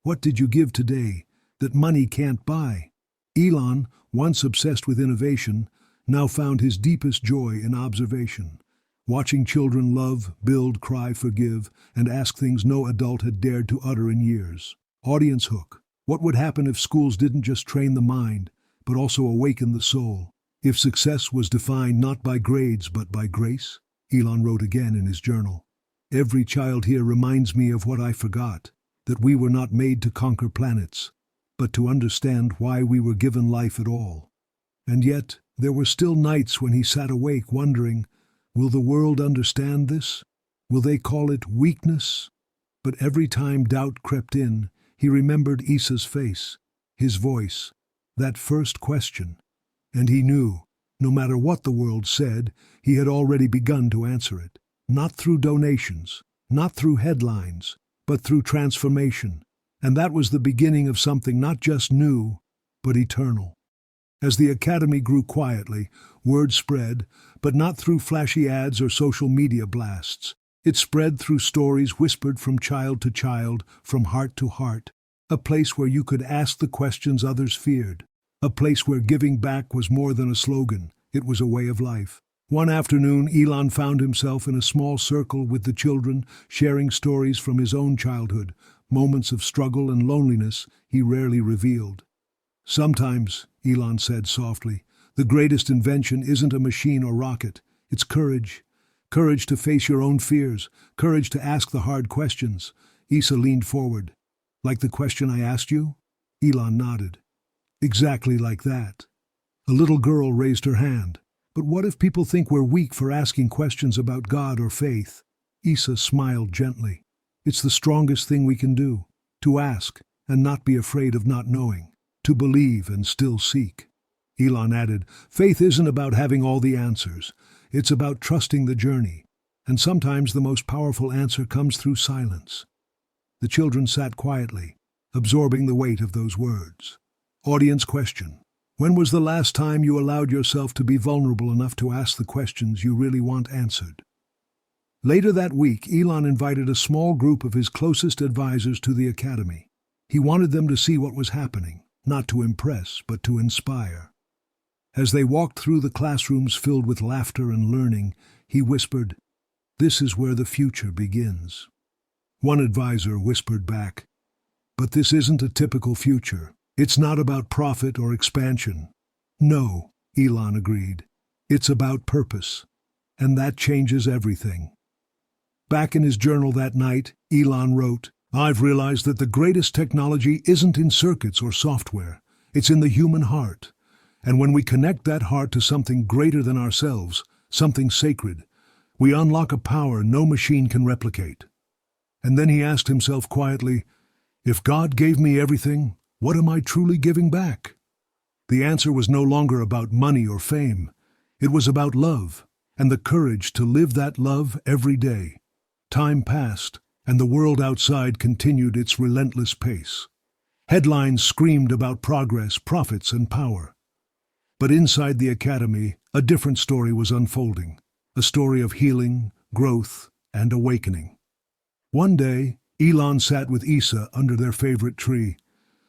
What did you give today that money can't buy? Elon, once obsessed with innovation, now found his deepest joy in observation. Watching children love, build, cry, forgive, and ask things no adult had dared to utter in years. Audience hook. What would happen if schools didn't just train the mind, but also awaken the soul? If success was defined not by grades but by grace? Elon wrote again in his journal. Every child here reminds me of what I forgot, that we were not made to conquer planets, but to understand why we were given life at all. And yet, there were still nights when he sat awake wondering, will the world understand this? Will they call it weakness? But every time doubt crept in, he remembered Isa's face, his voice, that first question. And he knew, no matter what the world said, he had already begun to answer it. Not through donations, not through headlines, but through transformation. And that was the beginning of something not just new, but eternal. As the academy grew quietly, word spread, but not through flashy ads or social media blasts. It spread through stories whispered from child to child, from heart to heart. A place where you could ask the questions others feared. A place where giving back was more than a slogan, it was a way of life. One afternoon, Elon found himself in a small circle with the children, sharing stories from his own childhood, moments of struggle and loneliness he rarely revealed. Sometimes, Elon said softly, the greatest invention isn't a machine or rocket, it's courage. Courage to face your own fears, courage to ask the hard questions. Isa leaned forward. Like the question I asked you? Elon nodded. Exactly like that. A little girl raised her hand. But what if people think we're weak for asking questions about God or faith? Isa smiled gently. It's the strongest thing we can do, to ask and not be afraid of not knowing, to believe and still seek. Elon added, faith isn't about having all the answers. It's about trusting the journey. And sometimes the most powerful answer comes through silence. The children sat quietly, absorbing the weight of those words. Audience question. When was the last time you allowed yourself to be vulnerable enough to ask the questions you really want answered? Later that week, Elon invited a small group of his closest advisors to the academy. He wanted them to see what was happening, not to impress, but to inspire. As they walked through the classrooms filled with laughter and learning, he whispered, "This is where the future begins." One advisor whispered back, "But this isn't a typical future. It's not about profit or expansion. No, Elon agreed. It's about purpose. And that changes everything. Back in his journal that night, Elon wrote, "I've realized that the greatest technology isn't in circuits or software. It's in the human heart. And when we connect that heart to something greater than ourselves, something sacred, we unlock a power no machine can replicate." And then he asked himself quietly, "If God gave me everything, what am I truly giving back?" The answer was no longer about money or fame. It was about love, and the courage to live that love every day. Time passed, and the world outside continued its relentless pace. Headlines screamed about progress, profits, and power. But inside the academy, a different story was unfolding, a story of healing, growth, and awakening. One day, Elon sat with Isa under their favorite tree.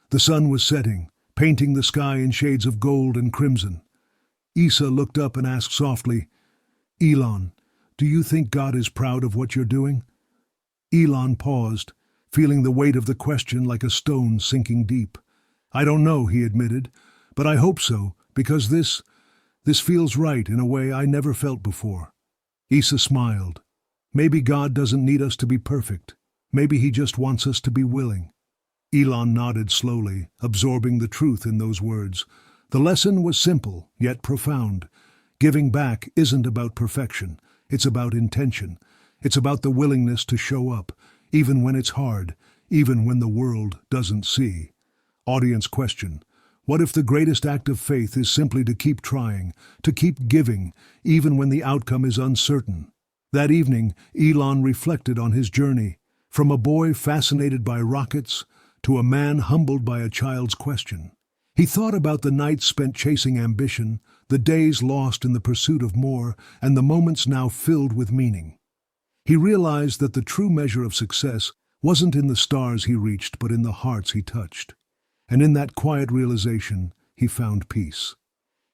The sun was setting, painting the sky in shades of gold and crimson. Isa looked up and asked softly, "Elon, do you think God is proud of what you're doing?" Elon paused, feeling the weight of the question like a stone sinking deep. "I don't know," he admitted, "but I hope so, because this feels right in a way I never felt before." Isa smiled. "Maybe God doesn't need us to be perfect. Maybe he just wants us to be willing." Elon nodded slowly, absorbing the truth in those words. The lesson was simple, yet profound. Giving back isn't about perfection. It's about intention. It's about the willingness to show up, even when it's hard, even when the world doesn't see. Audience question: what if the greatest act of faith is simply to keep trying, to keep giving, even when the outcome is uncertain? That evening, Elon reflected on his journey, from a boy fascinated by rockets to a man humbled by a child's question. He thought about the nights spent chasing ambition, the days lost in the pursuit of more, and the moments now filled with meaning. He realized that the true measure of success wasn't in the stars he reached, but in the hearts he touched. And in that quiet realization, he found peace.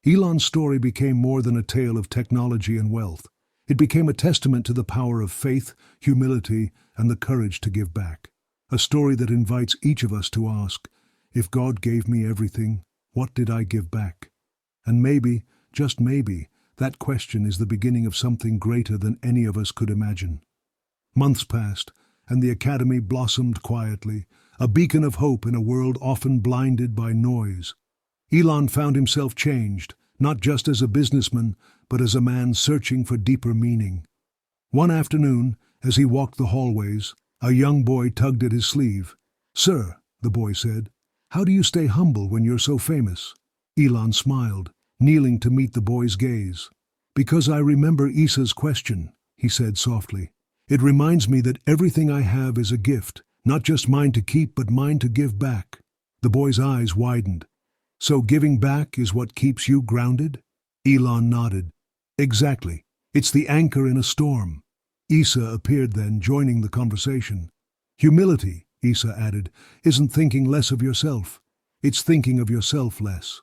Elon's story became more than a tale of technology and wealth. It became a testament to the power of faith, humility, and the courage to give back. A story that invites each of us to ask, if God gave me everything, what did I give back? And maybe, just maybe, that question is the beginning of something greater than any of us could imagine. Months passed, and the academy blossomed quietly, a beacon of hope in a world often blinded by noise. Elon found himself changed, not just as a businessman, but as a man searching for deeper meaning. One afternoon, as he walked the hallways, a young boy tugged at his sleeve. "Sir," the boy said, "how do you stay humble when you're so famous?" Elon smiled, kneeling to meet the boy's gaze. "Because I remember Isa's question," he said softly. "It reminds me that everything I have is a gift, not just mine to keep, but mine to give back." The boy's eyes widened. "So giving back is what keeps you grounded?" Elon nodded. "Exactly. It's the anchor in a storm." Isa appeared then, joining the conversation. "Humility," Isa added, "isn't thinking less of yourself. It's thinking of yourself less."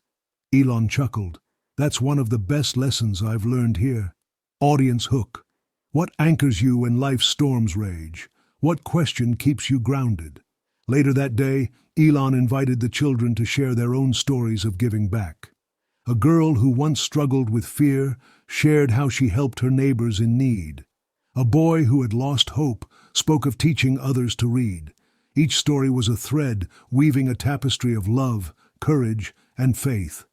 Elon chuckled. "That's one of the best lessons I've learned here." Audience hook. What anchors you when life's storms rage? What question keeps you grounded? Later that day, Elon invited the children to share their own stories of giving back. A girl who once struggled with fear shared how she helped her neighbors in need. A boy who had lost hope spoke of teaching others to read. Each story was a thread weaving a tapestry of love, courage, and faith.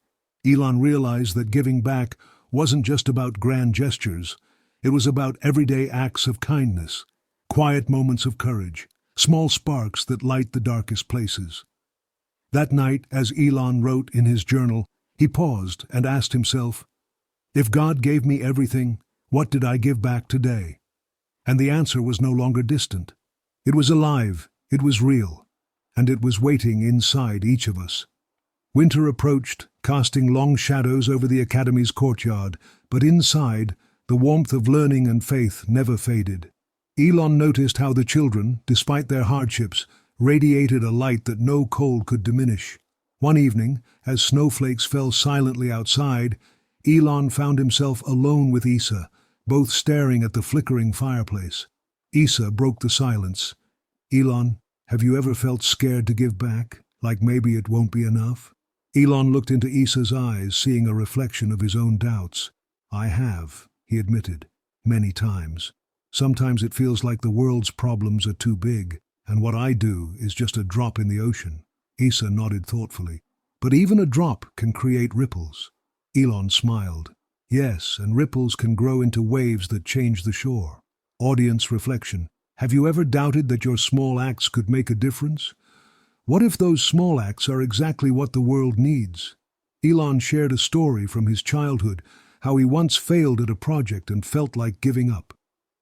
Elon realized that giving back wasn't just about grand gestures. It was about everyday acts of kindness, quiet moments of courage, small sparks that light the darkest places. That night, as Elon wrote in his journal, he paused and asked himself, "If God gave me everything, what did I give back today?" And the answer was no longer distant. It was alive, it was real, and it was waiting inside each of us. Winter approached, casting long shadows over the academy's courtyard, but inside, the warmth of learning and faith never faded. Elon noticed how the children, despite their hardships, radiated a light that no cold could diminish. One evening, as snowflakes fell silently outside, Elon found himself alone with Isa, both staring at the flickering fireplace. Isa broke the silence. "Elon, have you ever felt scared to give back, like maybe it won't be enough?" Elon looked into Issa's eyes, seeing a reflection of his own doubts. I have, he admitted, many times. Sometimes it feels like the world's problems are too big, and what I do is just a drop in the ocean. Issa nodded thoughtfully. But even a drop can create ripples. Elon smiled. Yes, and ripples can grow into waves that change the shore. Audience reflection. Have you ever doubted that your small acts could make a difference? What if those small acts are exactly what the world needs? Elon shared a story from his childhood, how he once failed at a project and felt like giving up.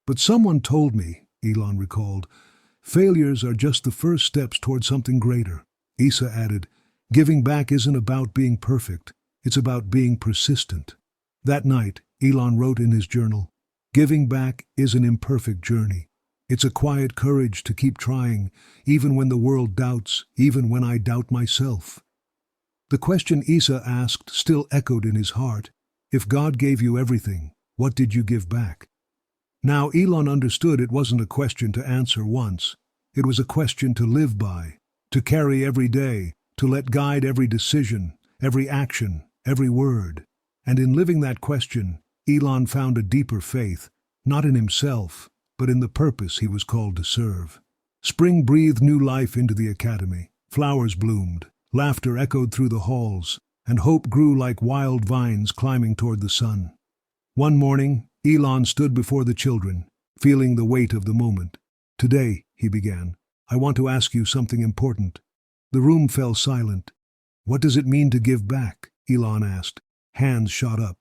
But someone told me, Elon recalled, failures are just the first steps toward something greater. Issa added, giving back isn't about being perfect, it's about being persistent. That night, Elon wrote in his journal, giving back is an imperfect journey. It's a quiet courage to keep trying, even when the world doubts, even when I doubt myself. The question Issa asked still echoed in his heart. If God gave you everything, what did you give back? Now Elon understood it wasn't a question to answer once. It was a question to live by, to carry every day, to let guide every decision, every action, every word. And in living that question, Elon found a deeper faith, not in himself, but in the purpose he was called to serve. Spring breathed new life into the academy. Flowers bloomed, laughter echoed through the halls, and hope grew like wild vines climbing toward the sun. One morning, Elon stood before the children, feeling the weight of the moment. Today, he began, I want to ask you something important. The room fell silent. What does it mean to give back? Elon asked. Hands shot up.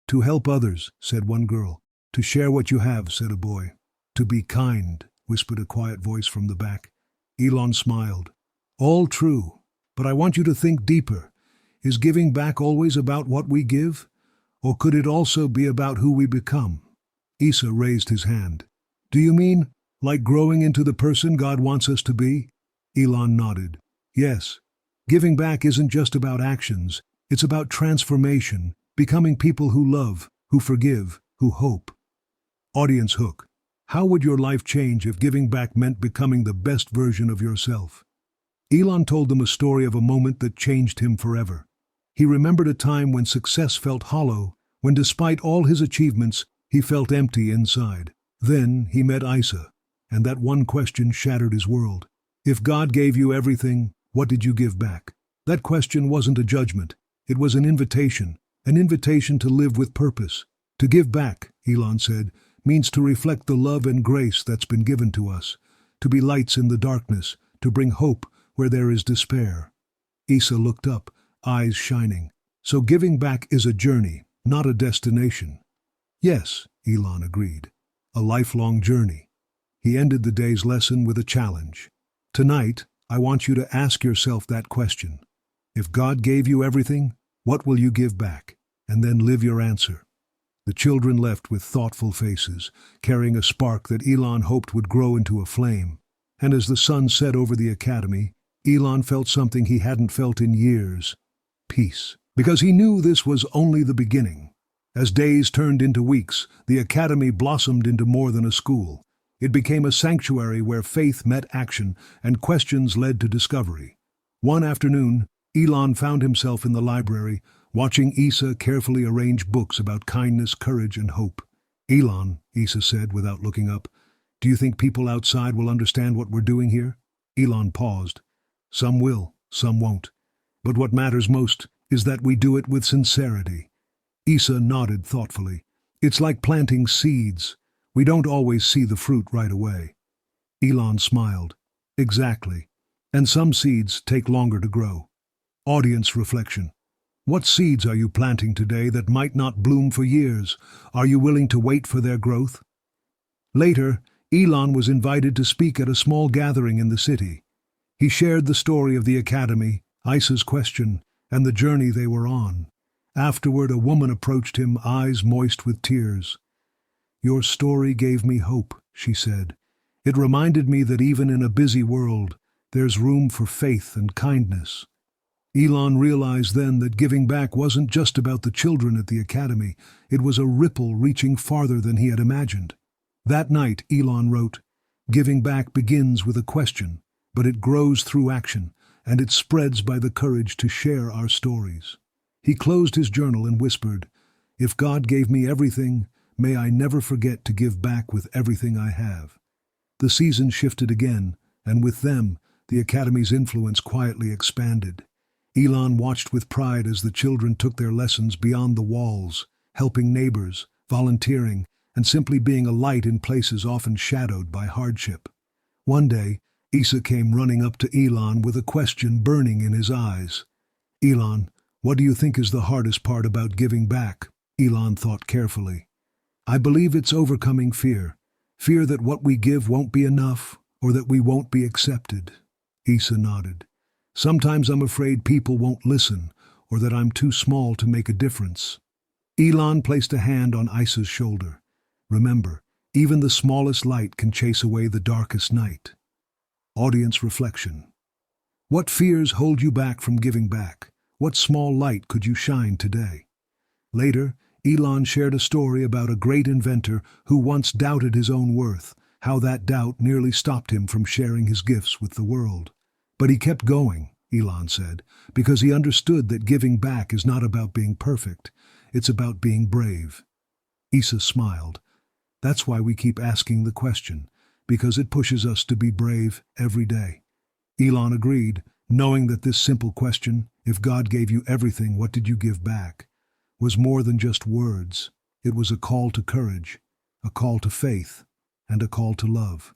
To help others, said one girl. To share what you have, said a boy. To be kind, whispered a quiet voice from the back. Elon smiled. All true, but I want you to think deeper. Is giving back always about what we give? Or could it also be about who we become? Issa raised his hand. Do you mean, like growing into the person God wants us to be? Elon nodded. Yes. Giving back isn't just about actions. It's about transformation, becoming people who love, who forgive, who hope. Audience hook. How would your life change if giving back meant becoming the best version of yourself? Elon told them a story of a moment that changed him forever. He remembered a time when success felt hollow, when despite all his achievements, he felt empty inside. Then he met Issa, and that one question shattered his world. If God gave you everything, what did you give back? That question wasn't a judgment. It was an invitation to live with purpose. To give back, Elon said, means to reflect the love and grace that's been given to us, to be lights in the darkness, to bring hope where there is despair. Issa looked up, eyes shining. So giving back is a journey, not a destination. Yes, Elon agreed. A lifelong journey. He ended the day's lesson with a challenge. Tonight, I want you to ask yourself that question. If God gave you everything, what will you give back? And then live your answer. The children left with thoughtful faces, carrying a spark that Elon hoped would grow into a flame. And as the sun set over the academy, Elon felt something he hadn't felt in years. Peace. Because he knew this was only the beginning. As days turned into weeks, the academy blossomed into more than a school. It became a sanctuary where faith met action and questions led to discovery. One afternoon, Elon found himself in the library, watching Issa carefully arrange books about kindness, courage, and hope. Elon, Issa said without looking up, do you think people outside will understand what we're doing here? Elon paused. Some will, some won't. But what matters most is that we do it with sincerity. Issa nodded thoughtfully. It's like planting seeds. We don't always see the fruit right away. Elon smiled. Exactly. And some seeds take longer to grow. Audience reflection. What seeds are you planting today that might not bloom for years? Are you willing to wait for their growth? Later, Elon was invited to speak at a small gathering in the city. He shared the story of the academy, Issa's question, and the journey they were on. Afterward, a woman approached him, eyes moist with tears. Your story gave me hope, she said. It reminded me that even in a busy world, there's room for faith and kindness. Elon realized then that giving back wasn't just about the children at the academy. It was a ripple reaching farther than he had imagined. That night, Elon wrote, giving back begins with a question, but it grows through action, and it spreads by the courage to share our stories. He closed his journal and whispered, "If God gave me everything, may I never forget to give back with everything I have." The seasons shifted again, and with them, the Academy's influence quietly expanded. Elon watched with pride as the children took their lessons beyond the walls, helping neighbors, volunteering, and simply being a light in places often shadowed by hardship. One day, Isa came running up to Elon with a question burning in his eyes. "Elon, what do you think is the hardest part about giving back?" Elon thought carefully. "I believe it's overcoming fear. Fear that what we give won't be enough, or that we won't be accepted." Isa nodded. "Sometimes I'm afraid people won't listen, or that I'm too small to make a difference." Elon placed a hand on Isa's shoulder. "Remember, even the smallest light can chase away the darkest night." Audience reflection. What fears hold you back from giving back? What small light could you shine today? Later, Elon shared a story about a great inventor who once doubted his own worth, how that doubt nearly stopped him from sharing his gifts with the world. But he kept going, Elon said, because he understood that giving back is not about being perfect, it's about being brave. Isa smiled. "That's why we keep asking the question, because it pushes us to be brave every day." Elon agreed, knowing that this simple question, "If God gave you everything, what did you give back?" was more than just words. It was a call to courage, a call to faith, and a call to love.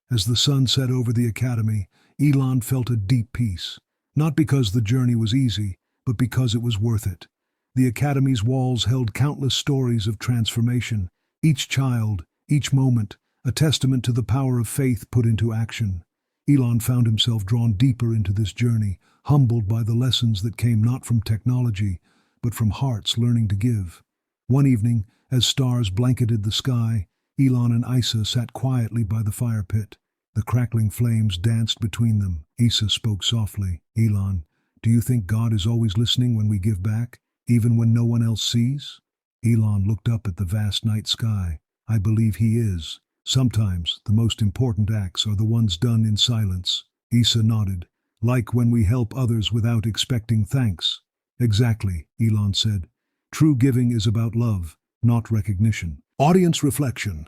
As the sun set over the Academy, Elon felt a deep peace, not because the journey was easy, but because it was worth it. The Academy's walls held countless stories of transformation, each child, each moment, a testament to the power of faith put into action. Elon found himself drawn deeper into this journey, humbled by the lessons that came not from technology, but from hearts learning to give. One evening, as stars blanketed the sky, Elon and Isa sat quietly by the fire pit. The crackling flames danced between them. Isa spoke softly. "Elon, do you think God is always listening when we give back, even when no one else sees?" Elon looked up at the vast night sky. "I believe he is. Sometimes the most important acts are the ones done in silence." Isa nodded. "Like when we help others without expecting thanks." "Exactly," Elon said. "True giving is about love, not recognition." Audience reflection.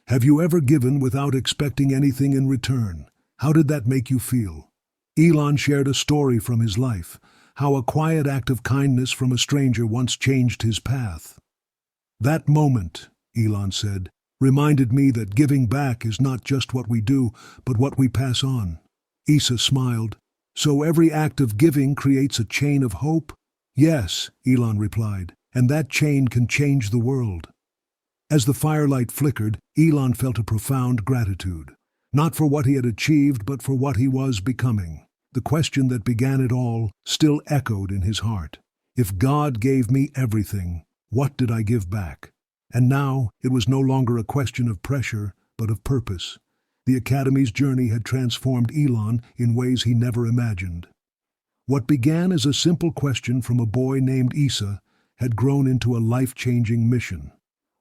Have you ever given without expecting anything in return? How did that make you feel? Elon shared a story from his life, how a quiet act of kindness from a stranger once changed his path. "That moment," Elon said, "reminded me that giving back is not just what we do, but what we pass on." Isa smiled. "So every act of giving creates a chain of hope?" "Yes," Elon replied, "and that chain can change the world." As the firelight flickered, Elon felt a profound gratitude, not for what he had achieved, but for what he was becoming. The question that began it all still echoed in his heart. If God gave me everything, what did I give back? And now it was no longer a question of pressure, but of purpose. The Academy's journey had transformed Elon in ways he never imagined. What began as a simple question from a boy named Isa had grown into a life-changing mission.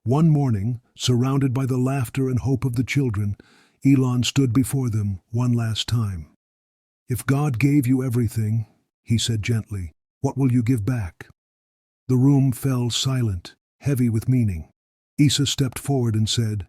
One morning, surrounded by the laughter and hope of the children, Elon stood before them one last time. "If God gave you everything," he said gently, "what will you give back?" The room fell silent, heavy with meaning. Isa stepped forward and said,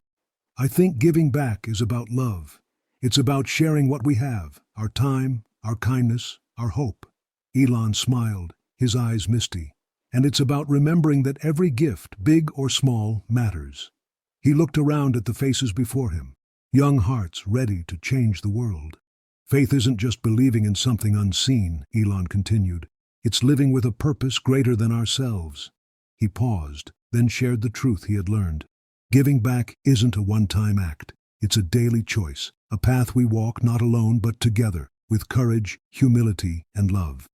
"I think giving back is about love. It's about sharing what we have, our time, our kindness, our hope." Elon smiled, his eyes misty. "And it's about remembering that every gift, big or small, matters." He looked around at the faces before him, young hearts ready to change the world. "Faith isn't just believing in something unseen," Elon continued. "It's living with a purpose greater than ourselves." He paused, then shared the truth he had learned. Giving back isn't a one-time act. It's a daily choice, a path we walk not alone but together, with courage, humility, and love.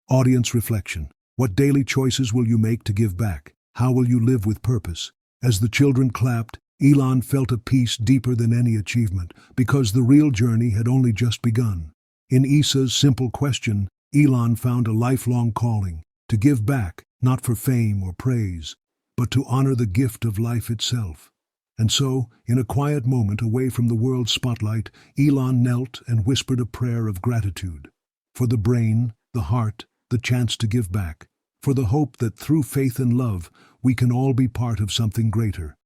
Audience reflection. What daily choices will you make to give back? How will you live with purpose? As the children clapped, Elon felt a peace deeper than any achievement, because the real journey had only just begun. In Isa's simple question, Elon found a lifelong calling, to give back, not for fame or praise, but to honor the gift of life itself. And so, in a quiet moment away from the world's spotlight, Elon knelt and whispered a prayer of gratitude. For the brain, the heart, the chance to give back. For the hope that through faith and love, we can all be part of something greater.